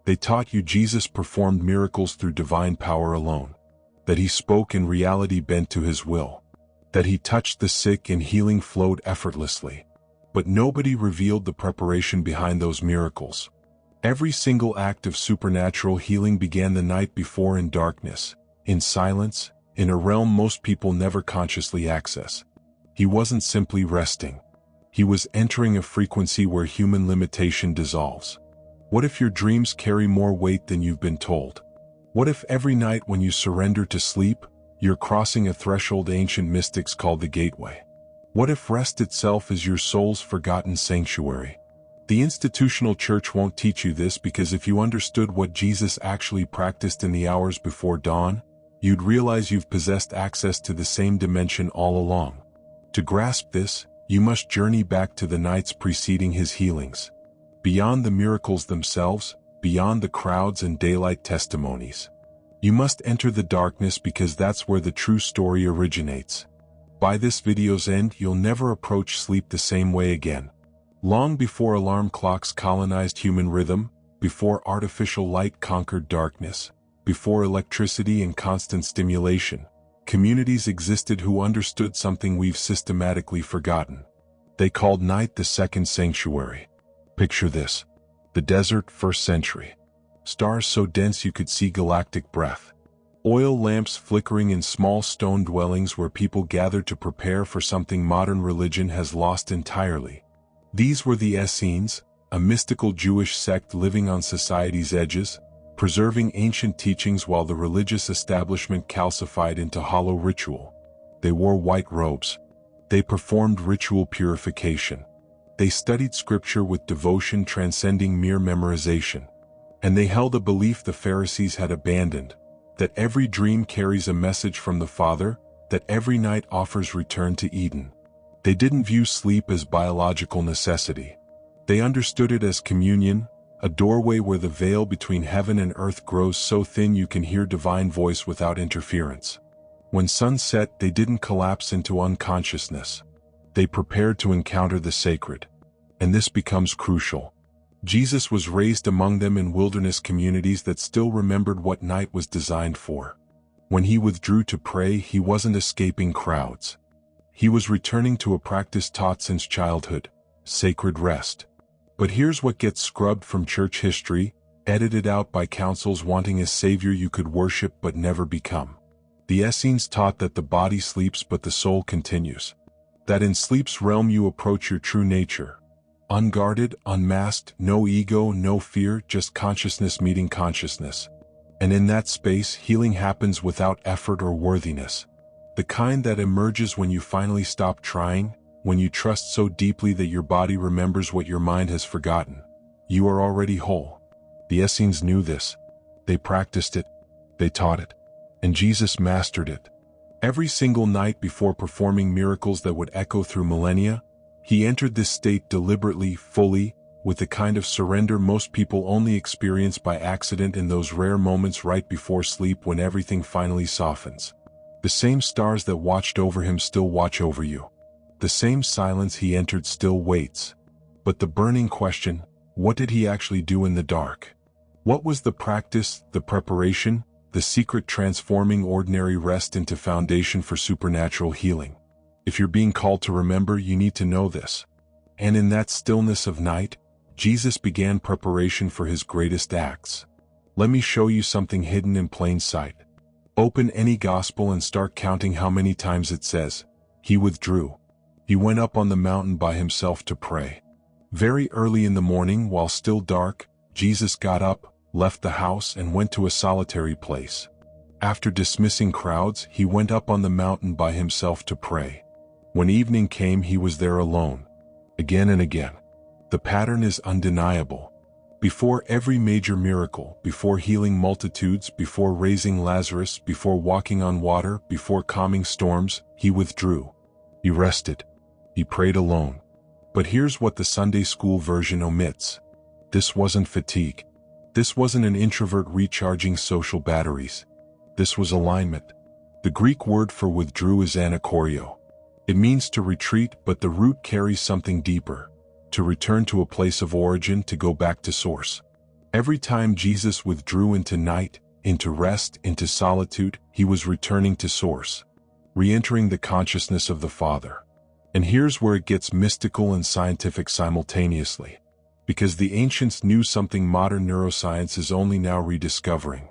They taught you Jesus performed miracles through divine power alone, that he spoke in reality bent to his will, that he touched the sick and healing flowed effortlessly. But nobody revealed the preparation behind those miracles. Every single act of supernatural healing began the night before in darkness, in silence, in a realm most people never consciously access. He wasn't simply resting. He was entering a frequency where human limitation dissolves. What if your dreams carry more weight than you've been told? What if every night when you surrender to sleep, you're crossing a threshold ancient mystics called the gateway? What if rest itself is your soul's forgotten sanctuary? The institutional church won't teach you this, because if you understood what Jesus actually practiced in the hours before dawn, you'd realize you've possessed access to the same dimension all along. To grasp this, you must journey back to the nights preceding his healings. Beyond the miracles themselves, beyond the crowds and daylight testimonies. You must enter the darkness, because that's where the true story originates. By this video's end, you'll never approach sleep the same way again. Long before alarm clocks colonized human rhythm, before artificial light conquered darkness, before electricity and constant stimulation, communities existed who understood something we've systematically forgotten. They called night the second sanctuary. Picture this: the desert, 1st century. Stars so dense you could see galactic breath. Oil lamps flickering in small stone dwellings where people gathered to prepare for something modern religion has lost entirely. These were the Essenes, a mystical Jewish sect living on society's edges, preserving ancient teachings while the religious establishment calcified into hollow ritual. They wore white robes. They performed ritual purification. They studied scripture with devotion transcending mere memorization. And they held a belief the Pharisees had abandoned, that every dream carries a message from the Father, that every night offers return to Eden. They didn't view sleep as biological necessity. They understood it as communion, a doorway where the veil between heaven and earth grows so thin you can hear divine voice without interference. When sun set, they didn't collapse into unconsciousness. They prepared to encounter the sacred. And this becomes crucial. Jesus was raised among them in wilderness communities that still remembered what night was designed for. When he withdrew to pray, he wasn't escaping crowds. He was returning to a practice taught since childhood: sacred rest. But here's what gets scrubbed from church history, edited out by councils wanting a savior you could worship but never become. The Essenes taught that the body sleeps but the soul continues. That in sleep's realm you approach your true nature. Unguarded, unmasked, no ego, no fear, just consciousness meeting consciousness. And in that space, healing happens without effort or worthiness. The kind that emerges when you finally stop trying, when you trust so deeply that your body remembers what your mind has forgotten. You are already whole. The Essenes knew this. They practiced it. They taught it. And Jesus mastered it. Every single night before performing miracles that would echo through millennia, he entered this state deliberately, fully, with the kind of surrender most people only experience by accident in those rare moments right before sleep when everything finally softens. The same stars that watched over him still watch over you. The same silence he entered still waits. But the burning question, what did he actually do in the dark? What was the practice, the preparation, the secret transforming ordinary rest into foundation for supernatural healing? If you're being called to remember, you need to know this. And in that stillness of night, Jesus began preparation for his greatest acts. Let me show you something hidden in plain sight. Open any gospel and start counting how many times it says, he withdrew. He went up on the mountain by himself to pray. Very early in the morning, while still dark, Jesus got up, left the house, and went to a solitary place. After dismissing crowds, he went up on the mountain by himself to pray. When evening came, he was there alone. Again and again. The pattern is undeniable. Before every major miracle, before healing multitudes, before raising Lazarus, before walking on water, before calming storms, he withdrew. He rested. He prayed alone. But here's what the Sunday school version omits. This wasn't fatigue. This wasn't an introvert recharging social batteries. This was alignment. The Greek word for withdrew is anakorio. It means to retreat, but the root carries something deeper. To return to a place of origin, to go back to source. Every time Jesus withdrew into night, into rest, into solitude, he was returning to source, re-entering the consciousness of the Father. And here's where it gets mystical and scientific simultaneously, because the ancients knew something modern neuroscience is only now rediscovering.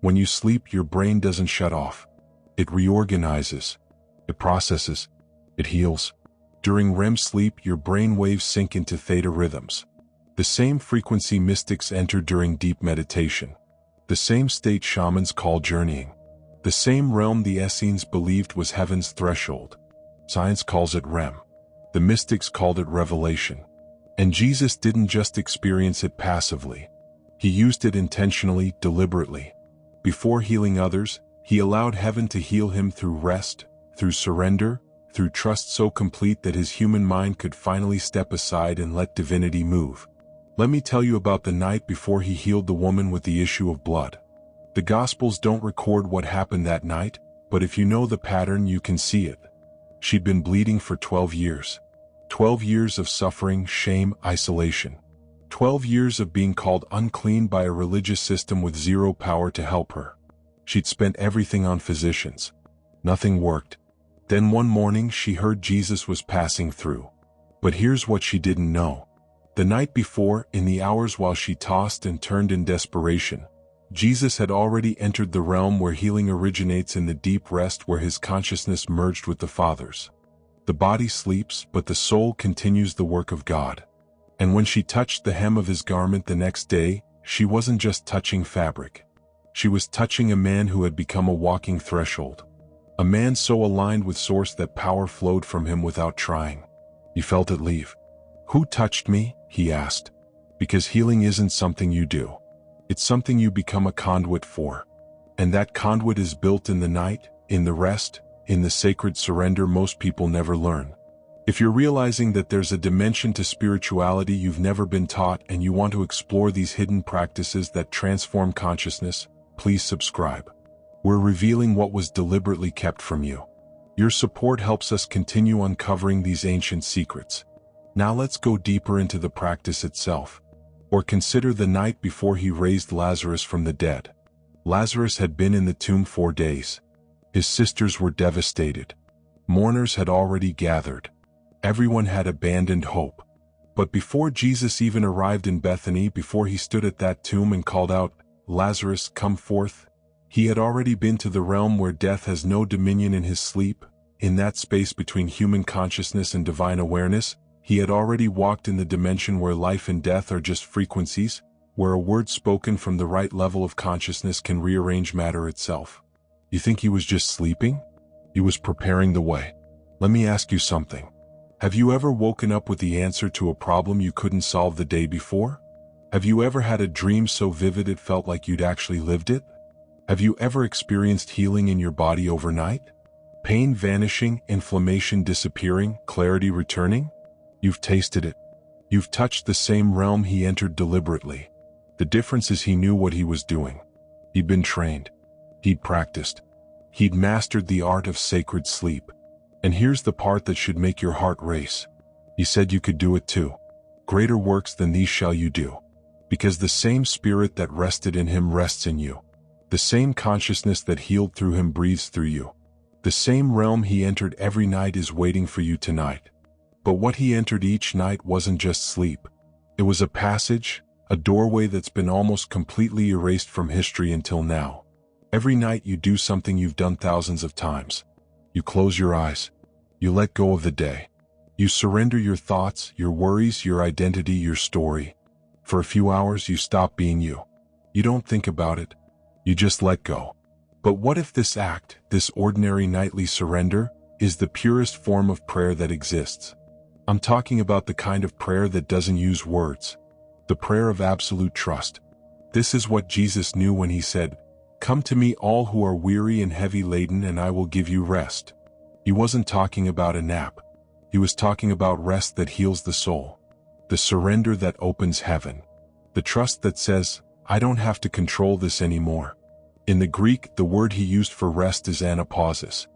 When you sleep, your brain doesn't shut off. It reorganizes. It processes. It heals. During REM sleep, your brain waves sync into theta rhythms. The same frequency mystics enter during deep meditation. The same state shamans call journeying. The same realm the Essenes believed was heaven's threshold. Science calls it REM. The mystics called it revelation. And Jesus didn't just experience it passively. He used it intentionally, deliberately. Before healing others, he allowed heaven to heal him through rest, through surrender, through trust so complete that his human mind could finally step aside and let divinity move. Let me tell you about the night before he healed the woman with the issue of blood. The Gospels don't record what happened that night, but if you know the pattern, you can see it. She'd been bleeding for 12 years. 12 years of suffering, shame, isolation. 12 years of being called unclean by a religious system with zero power to help her. She'd spent everything on physicians. Nothing worked. Then one morning she heard Jesus was passing through. But here's what she didn't know. The night before, in the hours while she tossed and turned in desperation, Jesus had already entered the realm where healing originates, in the deep rest where his consciousness merged with the Father's. The body sleeps, but the soul continues the work of God. And when she touched the hem of his garment the next day, she wasn't just touching fabric. She was touching a man who had become a walking threshold. A man so aligned with Source that power flowed from him without trying. He felt it leave. "Who touched me?" he asked. Because healing isn't something you do. It's something you become a conduit for. And that conduit is built in the night, in the rest, in the sacred surrender most people never learn. If you're realizing that there's a dimension to spirituality you've never been taught and you want to explore these hidden practices that transform consciousness, please subscribe. We're revealing what was deliberately kept from you. Your support helps us continue uncovering these ancient secrets. Now let's go deeper into the practice itself. Or consider the night before he raised Lazarus from the dead. Lazarus had been in the tomb 4 days. His sisters were devastated. Mourners had already gathered. Everyone had abandoned hope. But before Jesus even arrived in Bethany, before he stood at that tomb and called out, "Lazarus, come forth," he had already been to the realm where death has no dominion in his sleep. In that space between human consciousness and divine awareness, he had already walked in the dimension where life and death are just frequencies, where a word spoken from the right level of consciousness can rearrange matter itself. You think he was just sleeping? He was preparing the way. Let me ask you something. Have you ever woken up with the answer to a problem you couldn't solve the day before? Have you ever had a dream so vivid it felt like you'd actually lived it? Have you ever experienced healing in your body overnight? Pain vanishing, inflammation disappearing, clarity returning? You've tasted it. You've touched the same realm he entered deliberately. The difference is he knew what he was doing. He'd been trained. He'd practiced. He'd mastered the art of sacred sleep. And here's the part that should make your heart race. He said you could do it too. Greater works than these shall you do. Because the same spirit that rested in him rests in you. The same consciousness that healed through him breathes through you. The same realm he entered every night is waiting for you tonight. But what he entered each night wasn't just sleep. It was a passage, a doorway that's been almost completely erased from history until now. Every night you do something you've done thousands of times. You close your eyes. You let go of the day. You surrender your thoughts, your worries, your identity, your story. For a few hours you stop being you. You don't think about it. You just let go. But what if this act, this ordinary nightly surrender, is the purest form of prayer that exists? I'm talking about the kind of prayer that doesn't use words. The prayer of absolute trust. This is what Jesus knew when he said, "Come to me all who are weary and heavy laden and I will give you rest." He wasn't talking about a nap. He was talking about rest that heals the soul. The surrender that opens heaven. The trust that says, "I don't have to control this anymore." In the Greek, the word he used for rest is anapausis.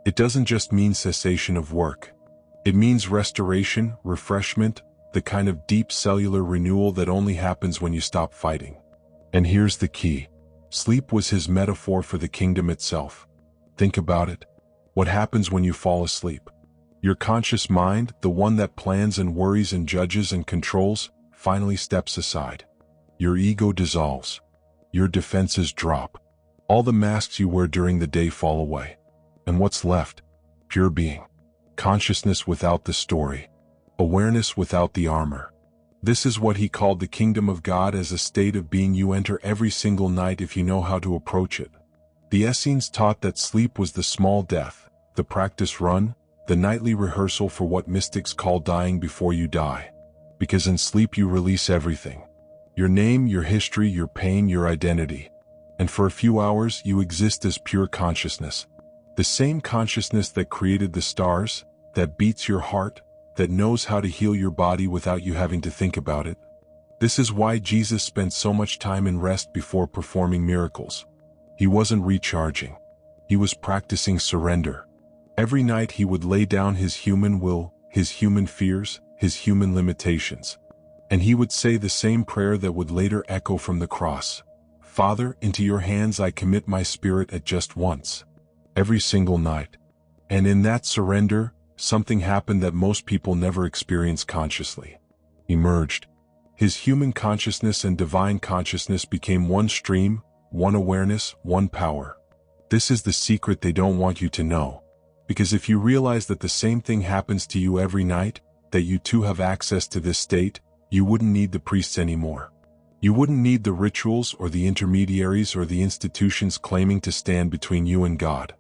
It doesn't just mean cessation of work. It means restoration, refreshment, the kind of deep cellular renewal that only happens when you stop fighting. And here's the key. Sleep was his metaphor for the kingdom itself. Think about it. What happens when you fall asleep? Your conscious mind, the one that plans and worries and judges and controls, finally steps aside. Your ego dissolves. Your defenses drop. All the masks you wear during the day fall away. And what's left? Pure being. Consciousness without the story. Awareness without the armor. This is what he called the kingdom of God, as a state of being you enter every single night if you know how to approach it. The Essenes taught that sleep was the small death, the practice run, the nightly rehearsal for what mystics call dying before you die. Because in sleep you release everything. Your name, your history, your pain, your identity. And for a few hours you exist as pure consciousness. The same consciousness that created the stars, that beats your heart, that knows how to heal your body without you having to think about it. This is why Jesus spent so much time in rest before performing miracles. He wasn't recharging. He was practicing surrender. Every night he would lay down his human will, his human fears, his human limitations. And he would say the same prayer that would later echo from the cross. Father, into your hands I commit my spirit, at just once. Every single night. And in that surrender, something happened that most people never experience consciously. He merged. His human consciousness and divine consciousness became one stream, one awareness, one power. This is the secret they don't want you to know. Because if you realize that the same thing happens to you every night, that you too have access to this state, you wouldn't need the priests anymore. You wouldn't need the rituals or the intermediaries or the institutions claiming to stand between you and God.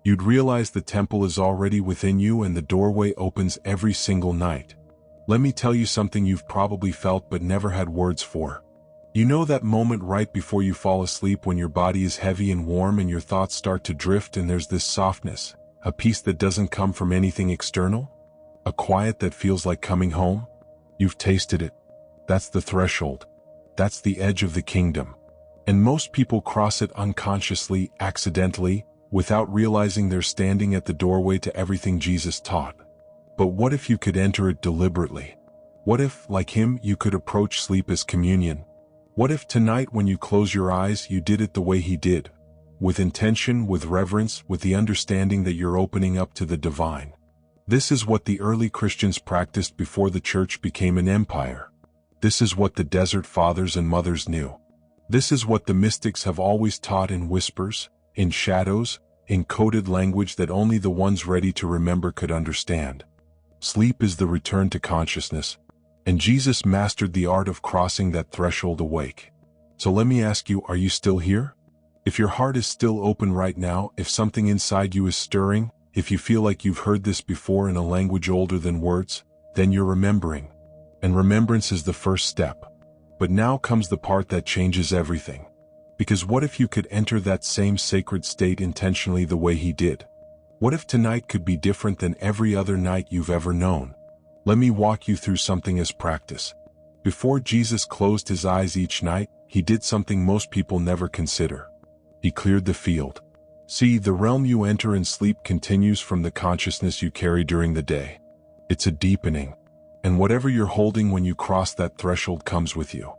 You'd realize the temple is already within you and the doorway opens every single night. Let me tell you something you've probably felt but never had words for. You know that moment right before you fall asleep when your body is heavy and warm and your thoughts start to drift, and there's this softness, a peace that doesn't come from anything external? A quiet that feels like coming home? You've tasted it. That's the threshold. That's the edge of the kingdom. And most people cross it unconsciously, accidentally, without realizing they're standing at the doorway to everything Jesus taught. But what if you could enter it deliberately? What if, like him, you could approach sleep as communion? What if tonight when you close your eyes you did it the way he did? With intention, with reverence, with the understanding that you're opening up to the divine. This is what the early Christians practiced before the church became an empire. This is what the desert fathers and mothers knew. This is what the mystics have always taught, in whispers, in shadows, in coded language that only the ones ready to remember could understand. Sleep is the return to consciousness, and Jesus mastered the art of crossing that threshold awake. So let me ask you, are you still here? If your heart is still open right now, if something inside you is stirring, if you feel like you've heard this before in a language older than words, then you're remembering. And remembrance is the first step. But now comes the part that changes everything. Because what if you could enter that same sacred state intentionally the way he did? What if tonight could be different than every other night you've ever known? Let me walk you through something as practice. Before Jesus closed his eyes each night, he did something most people never consider. He cleared the field. See, the realm you enter in sleep continues from the consciousness you carry during the day. It's a deepening. And whatever you're holding when you cross that threshold comes with you.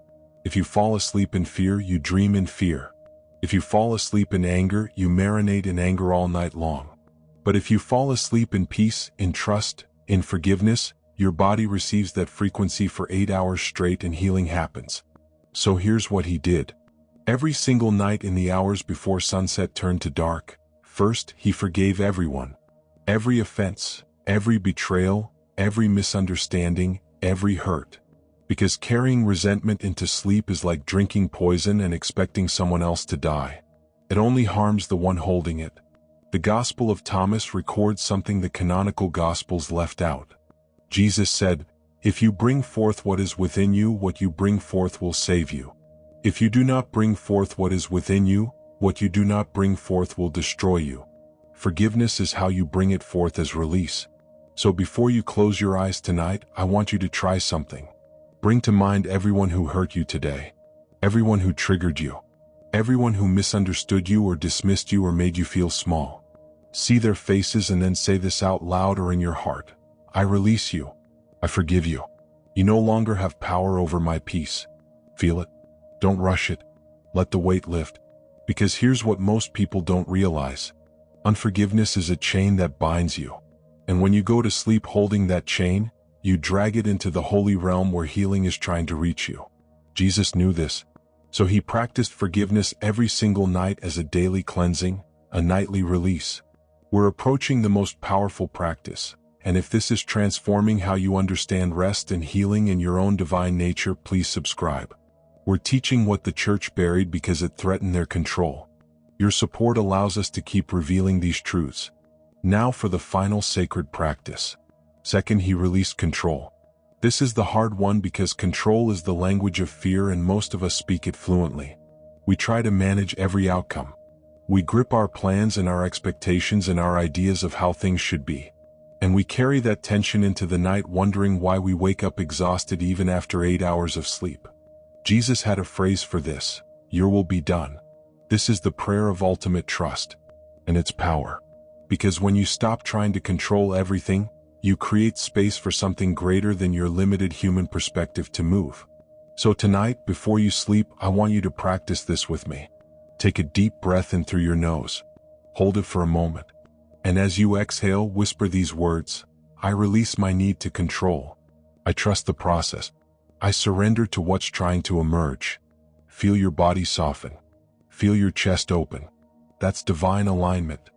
If you fall asleep in fear, you dream in fear. If you fall asleep in anger, you marinate in anger all night long. But if you fall asleep in peace, in trust, in forgiveness, your body receives that frequency for 8 hours straight and healing happens. So here's what he did. Every single night in the hours before sunset turned to dark, first he forgave everyone. Every offense, every betrayal, every misunderstanding, every hurt. Because carrying resentment into sleep is like drinking poison and expecting someone else to die. It only harms the one holding it. The Gospel of Thomas records something the canonical Gospels left out. Jesus said, "If you bring forth what is within you, what you bring forth will save you. If you do not bring forth what is within you, what you do not bring forth will destroy you." Forgiveness is how you bring it forth as release. So before you close your eyes tonight, I want you to try something. Bring to mind everyone who hurt you today. Everyone who triggered you. Everyone who misunderstood you or dismissed you or made you feel small. See their faces and then say this out loud or in your heart. I release you. I forgive you. You no longer have power over my peace. Feel it. Don't rush it. Let the weight lift. Because here's what most people don't realize. Unforgiveness is a chain that binds you. And when you go to sleep holding that chain, you drag it into the holy realm where healing is trying to reach you. Jesus knew this, so he practiced forgiveness every single night as a daily cleansing, a nightly release. We're approaching the most powerful practice, and if this is transforming how you understand rest and healing in your own divine nature, please subscribe. We're teaching what the church buried because it threatened their control. Your support allows us to keep revealing these truths. Now for the final sacred practice. Second, he released control. This is the hard one because control is the language of fear and most of us speak it fluently. We try to manage every outcome. We grip our plans and our expectations and our ideas of how things should be. And we carry that tension into the night wondering why we wake up exhausted even after 8 hours of sleep. Jesus had a phrase for this: "Your will be done." This is the prayer of ultimate trust, and its power. Because when you stop trying to control everything, you create space for something greater than your limited human perspective to move. So tonight, before you sleep, I want you to practice this with me. Take a deep breath in through your nose. Hold it for a moment. And as you exhale, whisper these words: "I release my need to control. I trust the process. I surrender to what's trying to emerge." Feel your body soften. Feel your chest open. That's divine alignment.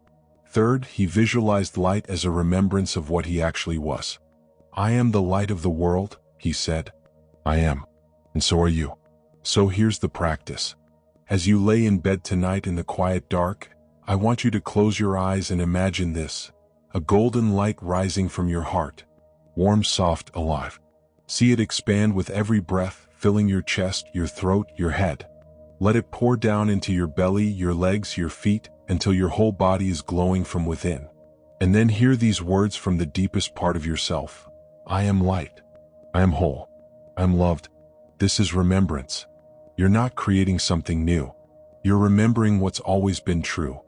Third, he visualized light as a remembrance of what he actually was. "I am the light of the world," he said. "I am. And so are you." So here's the practice. As you lay in bed tonight in the quiet dark, I want you to close your eyes and imagine this: a golden light rising from your heart. Warm, soft, alive. See it expand with every breath, filling your chest, your throat, your head. Let it pour down into your belly, your legs, your feet, until your whole body is glowing from within. And then hear these words from the deepest part of yourself: "I am light. I am whole. I am loved." This is remembrance. You're not creating something new. You're remembering what's always been true.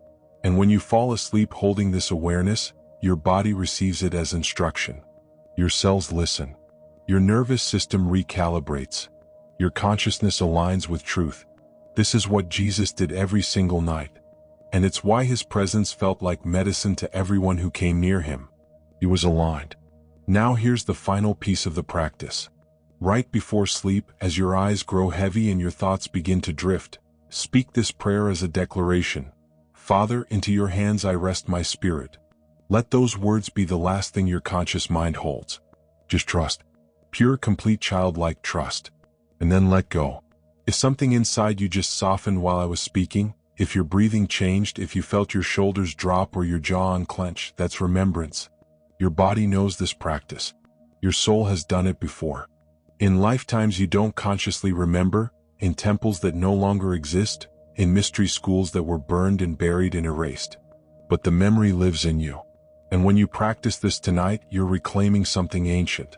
And when you fall asleep holding this awareness, your body receives it as instruction. Your cells listen. Your nervous system recalibrates. Your consciousness aligns with truth. This is what Jesus did every single night. And it's why his presence felt like medicine to everyone who came near him. He was aligned. Now here's the final piece of the practice. Right before sleep, as your eyes grow heavy and your thoughts begin to drift, speak this prayer as a declaration: "Father, into your hands I rest my spirit." Let those words be the last thing your conscious mind holds. Just trust. Pure, complete, childlike trust. And then let go. If something inside you just softened while I was speaking, if your breathing changed, if you felt your shoulders drop or your jaw unclench, that's remembrance. Your body knows this practice. Your soul has done it before. In lifetimes you don't consciously remember, in temples that no longer exist, in mystery schools that were burned and buried and erased. But the memory lives in you. And when you practice this tonight, you're reclaiming something ancient.